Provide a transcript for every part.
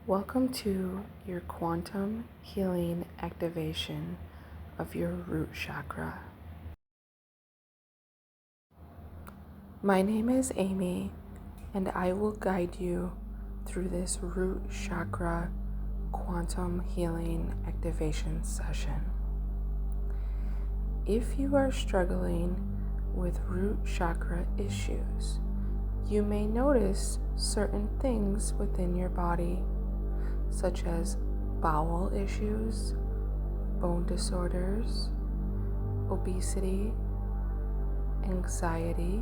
Welcome to your quantum healing activation of your root chakra. My name is Amy, and I will guide you through this root chakra quantum healing activation session. If you are struggling with root chakra issues, you may notice certain things within your body, such as bowel issues, bone disorders, obesity, anxiety,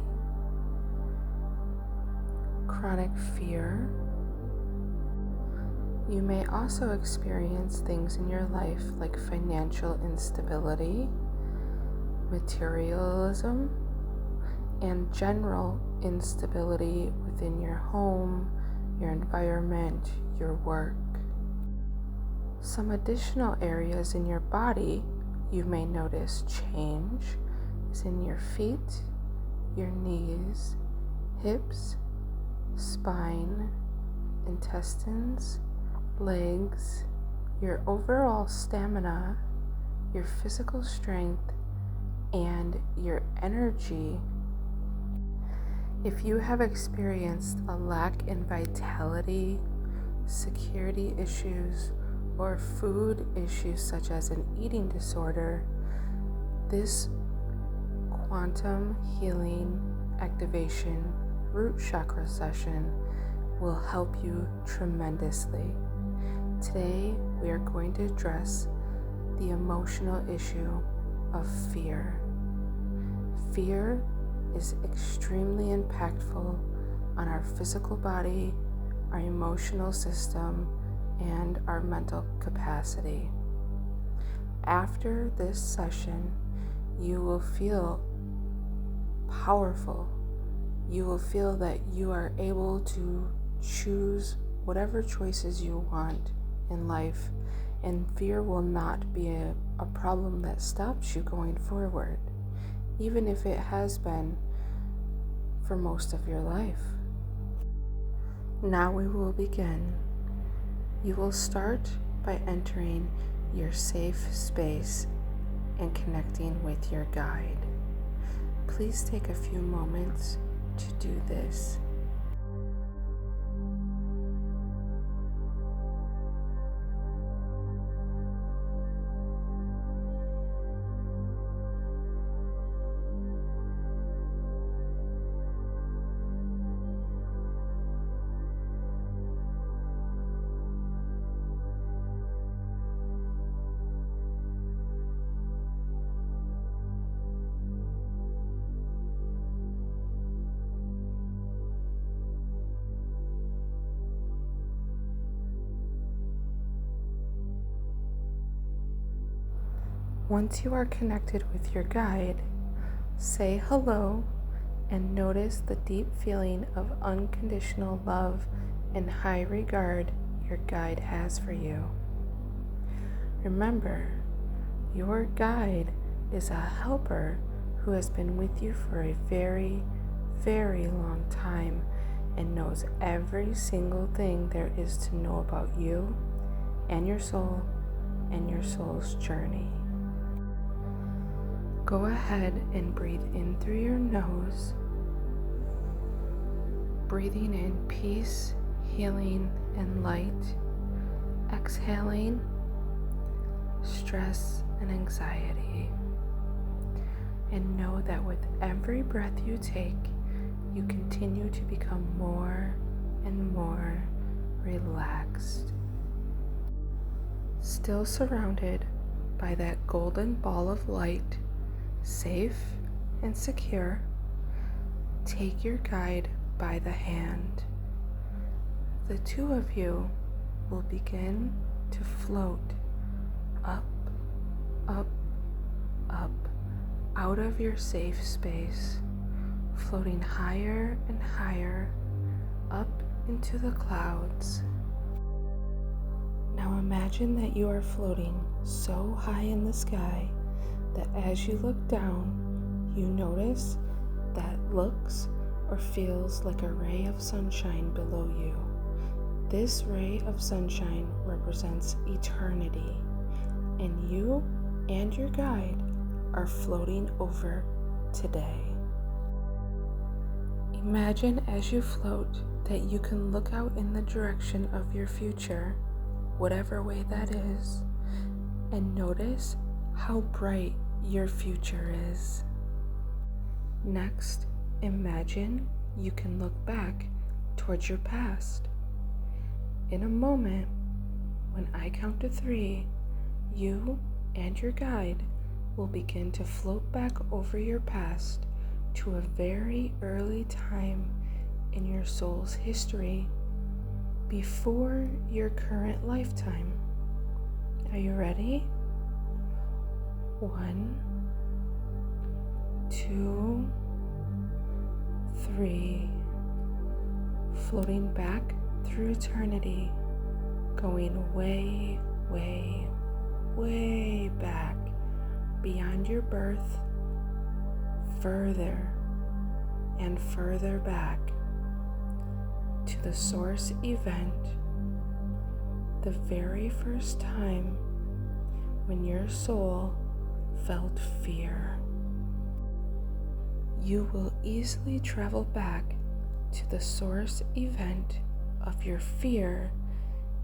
chronic fear. You may also experience things in your life like financial instability, materialism, and general instability within your home, your environment, your work. Some additional areas in your body you may notice change is in your feet, your knees, hips, spine, intestines, legs, your overall stamina, your physical strength, and your energy. If you have experienced a lack in vitality, security issues, or food issues such as an eating disorder, this quantum healing activation root chakra session will help you tremendously. Today, we are going to address the emotional issue of fear. Fear is extremely impactful on our physical body, our emotional system, and our mental capacity. After this session, you will feel powerful. You will feel that you are able to choose whatever choices you want in life, and fear will not be a problem that stops you going forward, even if it has been for most of your life. Now we will begin. You will start by entering your safe space and connecting with your guide. Please take a few moments to do this. Once you are connected with your guide, say hello and notice the deep feeling of unconditional love and high regard your guide has for you. Remember, your guide is a helper who has been with you for a very, very long time and knows every single thing there is to know about you and your soul and your soul's journey. Go ahead and breathe in through your nose, breathing in peace, healing, and light, exhaling stress and anxiety. And know that with every breath you take, you continue to become more and more relaxed. Still surrounded by that golden ball of light, safe and secure, take your guide by the hand. The two of you will begin to float up, up, up, out of your safe space, floating higher and higher up into the clouds. Now imagine that you are floating so high in the sky that as you look down, you notice that looks or feels like a ray of sunshine below you. This ray of sunshine represents eternity, and you and your guide are floating over today. Imagine as you float that you can look out in the direction of your future, whatever way that is, and notice how bright your future is. Next, imagine you can look back towards your past. In a moment, when I count to 3, you and your guide will begin to float back over your past to a very early time in your soul's history before your current lifetime. Are you ready? 1, 2, 3. Floating back through eternity, going way, way, way back beyond your birth, further and further back to the source event, the very first time when your soul felt fear. You will easily travel back to the source event of your fear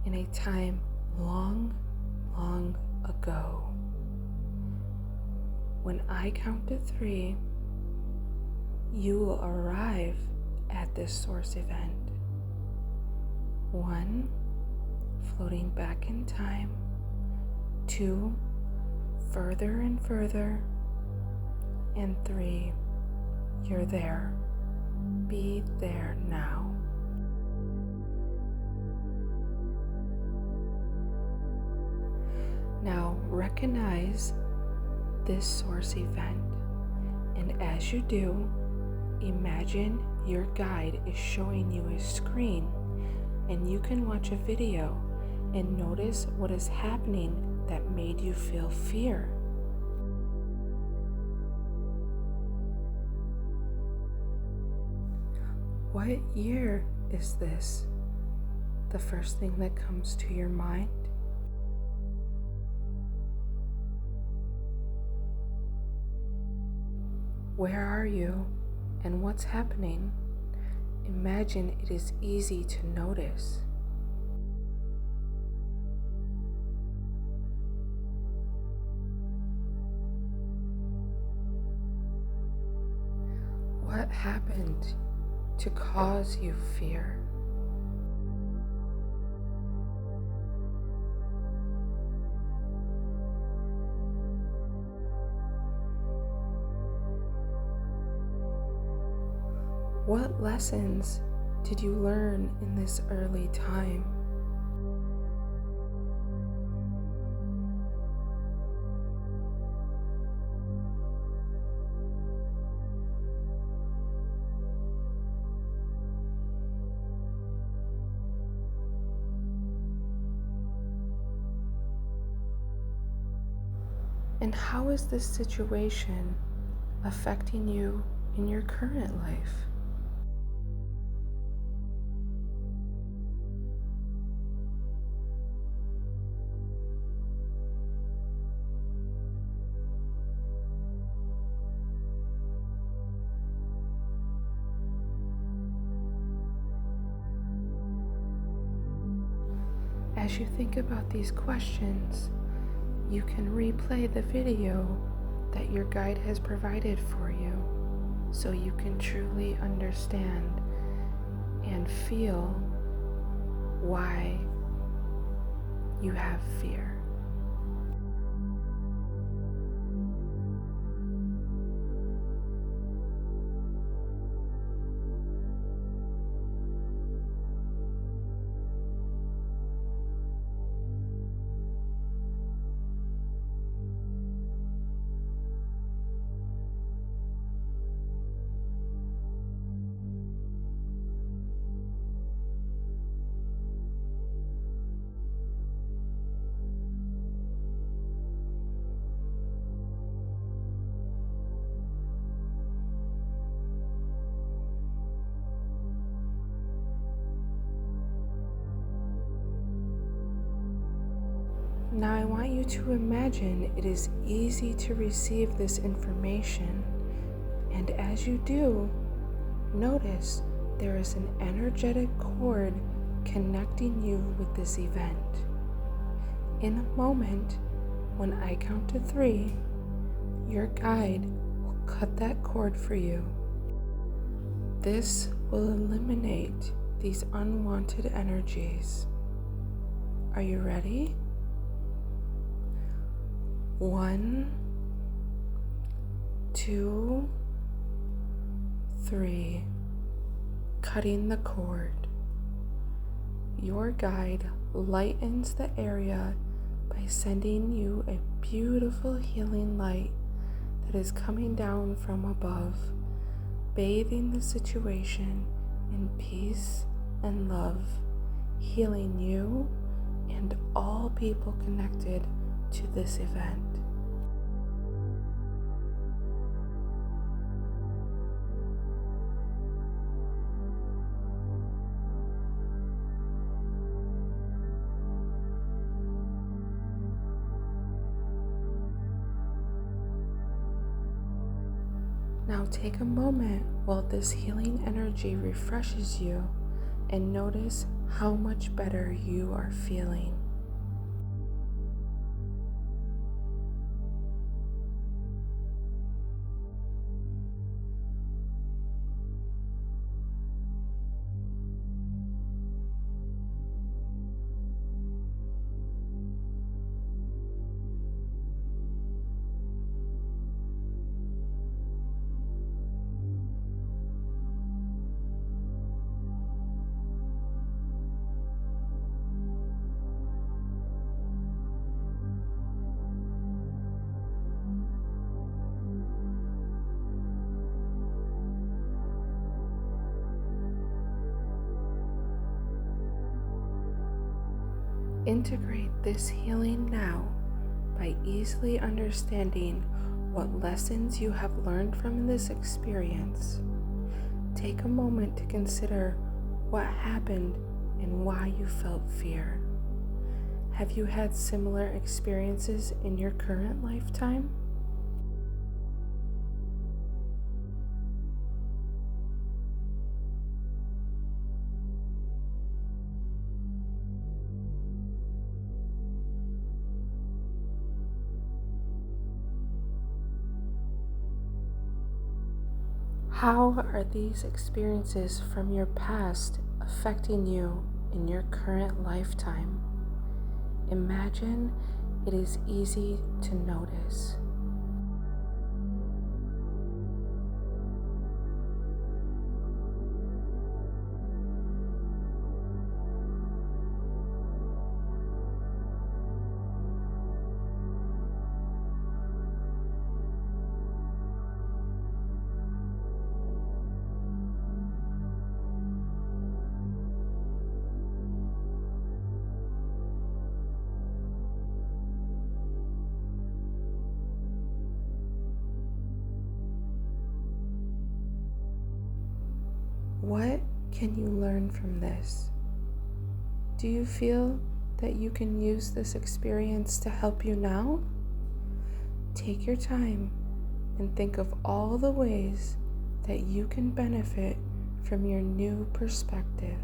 in a time long, long ago. When I count to 3, you will arrive at this source event. 1, floating back in time. 2, further and further. And 3, you're there. Be there now. Now recognize this source event, and as you do, imagine your guide is showing you a screen, and you can watch a video and notice what is happening that made you feel fear. What year is this? The first thing that comes to your mind? Where are you and what's happening? Imagine it is easy to notice. What happened to cause you fear? What lessons did you learn in this early time? And how is this situation affecting you in your current life? As you think about these questions, you can replay the video that your guide has provided for you so you can truly understand and feel why you have fear. Now I want you to imagine it is easy to receive this information, and as you do, notice there is an energetic cord connecting you with this event. In a moment, when I count to 3, your guide will cut that cord for you. This will eliminate these unwanted energies. Are you ready? 1, 2, 3. Cutting the cord. Your guide lightens the area by sending you a beautiful healing light that is coming down from above, bathing the situation in peace and love, healing you and all people connected to this event. Now take a moment while this healing energy refreshes you and notice how much better you are feeling. Integrate this healing now by easily understanding what lessons you have learned from this experience. Take a moment to consider what happened and why you felt fear. Have you had similar experiences in your current lifetime? How are these experiences from your past affecting you in your current lifetime? Imagine it is easy to notice. What can you learn from this? Do you feel that you can use this experience to help you now? Take your time and think of all the ways that you can benefit from your new perspective.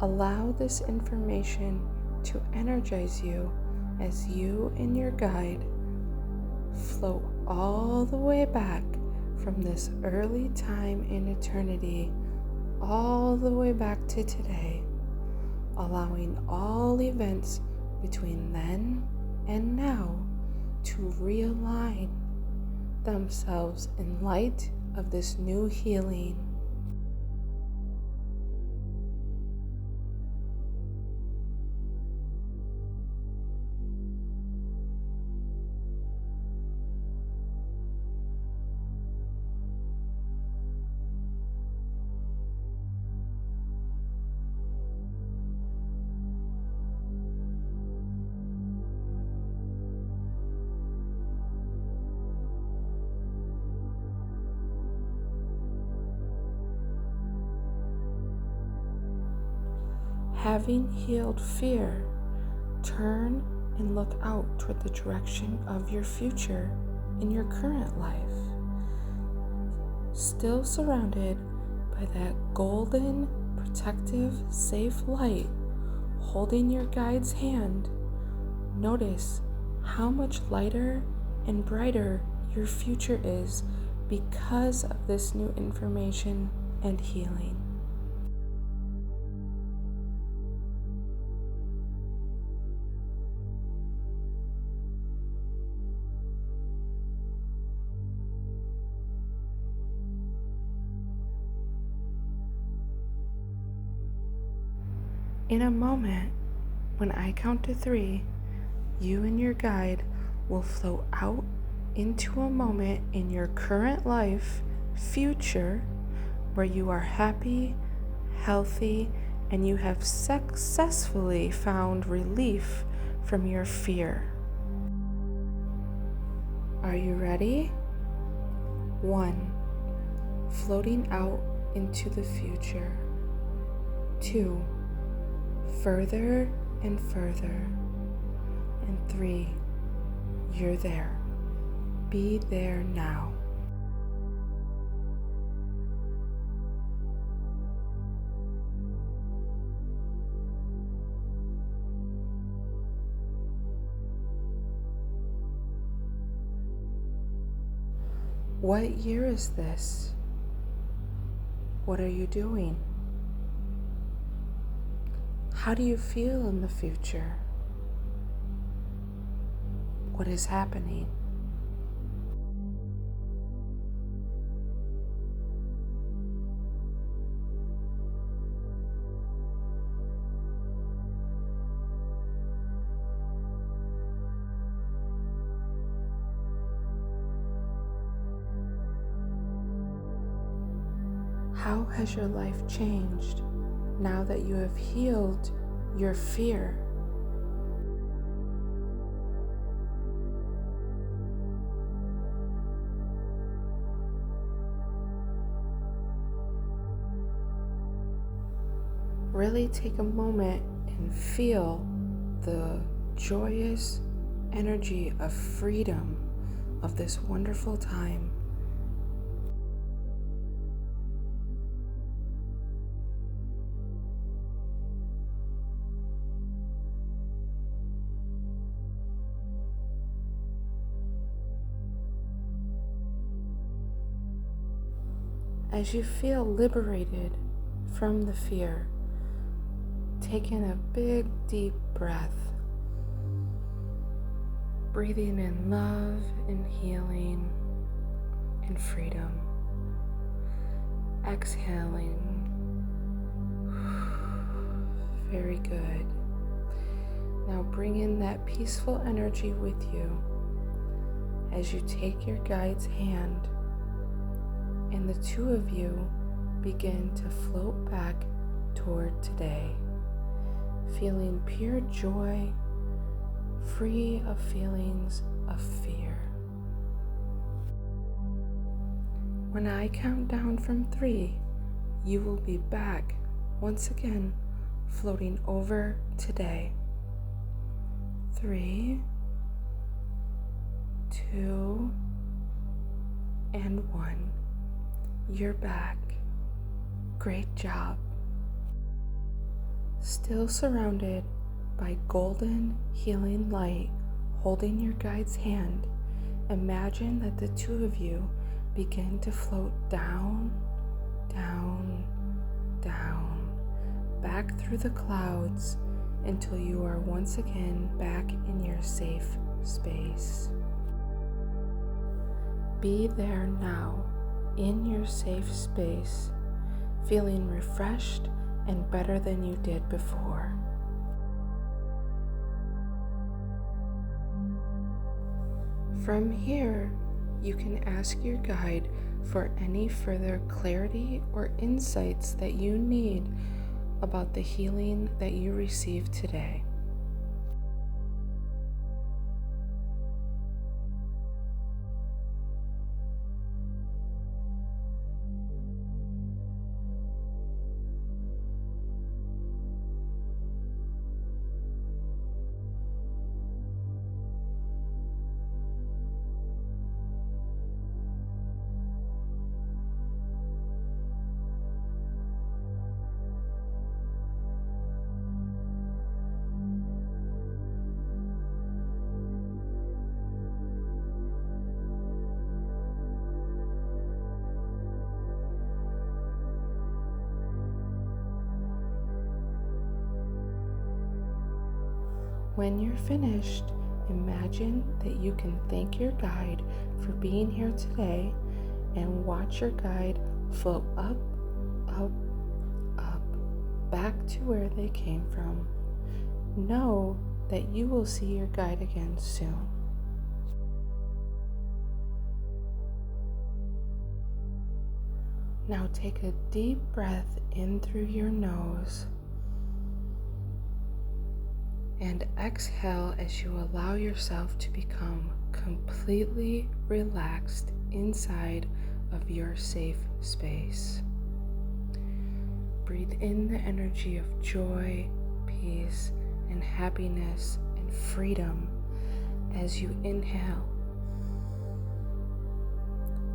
Allow this information to energize you as you and your guide float all the way back from this early time in eternity all the way back to today, allowing all events between then and now to realign themselves in light of this new healing. Having healed fear, turn and look out toward the direction of your future in your current life. Still surrounded by that golden, protective, safe light, holding your guide's hand, notice how much lighter and brighter your future is because of this new information and healing. In a moment, when I count to 3, you and your guide will float out into a moment in your current life, future, where you are happy, healthy, and you have successfully found relief from your fear. Are you ready? 1. Floating out into the future. 2. Further and further. And 3. You're there. Be there now. What year is this? What are you doing? How do you feel in the future? What is happening? How has your life changed now that you have healed your fear? Really take a moment and feel the joyous energy of freedom of this wonderful time. As you feel liberated from the fear, take in a big, deep breath, breathing in love and healing and freedom. Exhaling. Very good. Now bring in that peaceful energy with you as you take your guide's hand, and the two of you begin to float back toward today, feeling pure joy, free of feelings of fear. When I count down from 3, you will be back once again, floating over today. 3, 2, and 1. You're back. Great job. Still surrounded by golden healing light, holding your guide's hand, imagine that the two of you begin to float down, down, down, back through the clouds until you are once again back in your safe space. Be there now, in your safe space, feeling refreshed and better than you did before. From here, you can ask your guide for any further clarity or insights that you need about the healing that you received today. When you're finished, imagine that you can thank your guide for being here today and watch your guide float up, up, up, back to where they came from. Know that you will see your guide again soon. Now take a deep breath in through your nose and exhale as you allow yourself to become completely relaxed inside of your safe space. Breathe in the energy of joy, peace, and happiness and freedom as you inhale,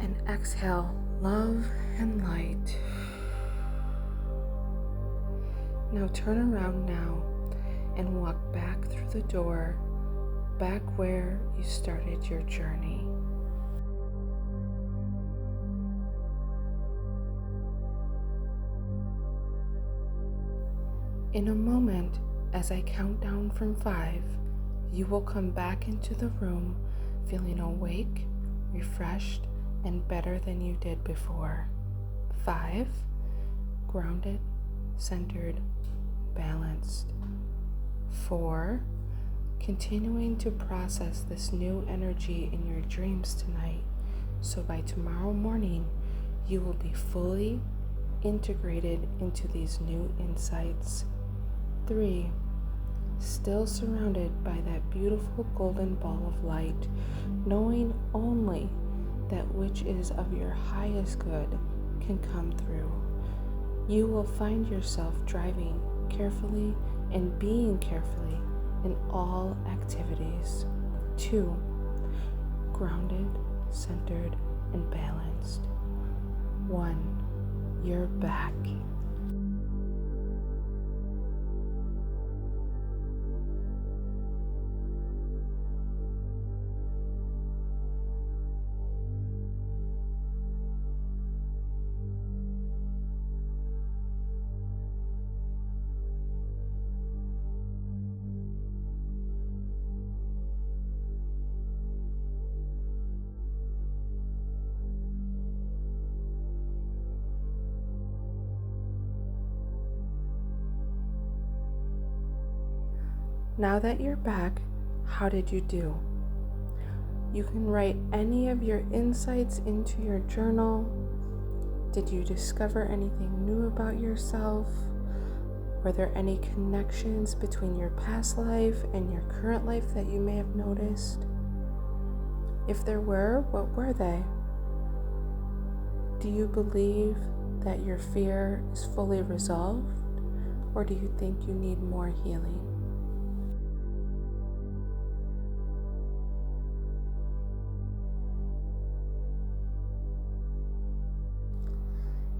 and exhale love and light. Now turn around now and walk back through the door, back where you started your journey. In a moment, as I count down from 5, you will come back into the room feeling awake, refreshed, and better than you did before. 5, grounded, centered, balanced. 4, continuing to process this new energy in your dreams tonight, so by tomorrow morning you will be fully integrated into these new insights. 3, still surrounded by that beautiful golden ball of light, knowing only that which is of your highest good can come through. You will find yourself driving carefully and being carefully in all activities. 2, grounded, centered, and balanced. 1, you're back. Now that you're back, how did you do? You can write any of your insights into your journal. Did you discover anything new about yourself? Were there any connections between your past life and your current life that you may have noticed? If there were, what were they? Do you believe that your fear is fully resolved, or do you think you need more healing?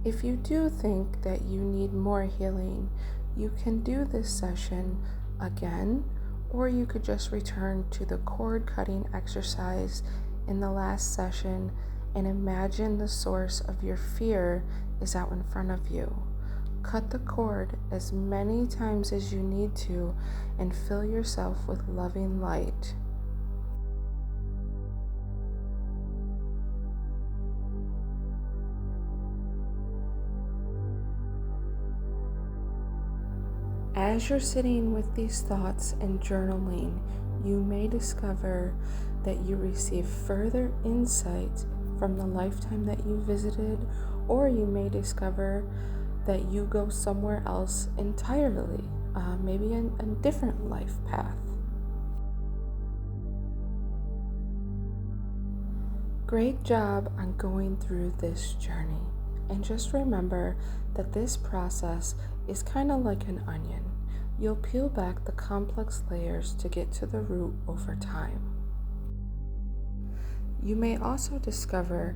If you do think that you need more healing, You can do this session again, or you could just return to the cord cutting exercise in the last session and imagine the source of your fear is out in front of you. Cut the cord as many times as you need to and fill yourself with loving light. As you're sitting with these thoughts and journaling, you may discover that you receive further insight from the lifetime that you visited, or you may discover that you go somewhere else entirely, maybe in a different life path. Great job on going through this journey. And just remember that this process is kind of like an onion. You'll peel back the complex layers to get to the root over time. You may also discover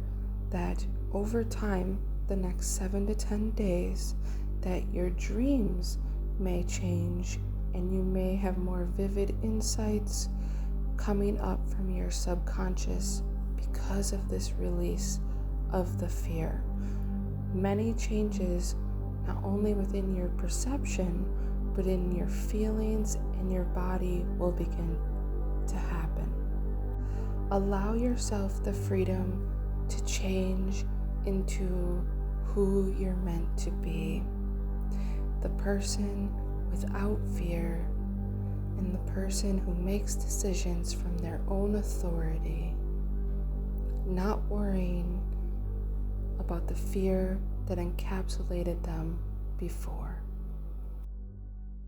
that over time, the next 7 to 10 days, that your dreams may change and you may have more vivid insights coming up from your subconscious because of this release of the fear. Many changes, not only within your perception, but in your feelings and your body will begin to happen. Allow yourself the freedom to change into who you're meant to be. The person without fear and the person who makes decisions from their own authority, not worrying about the fear that encapsulated them before.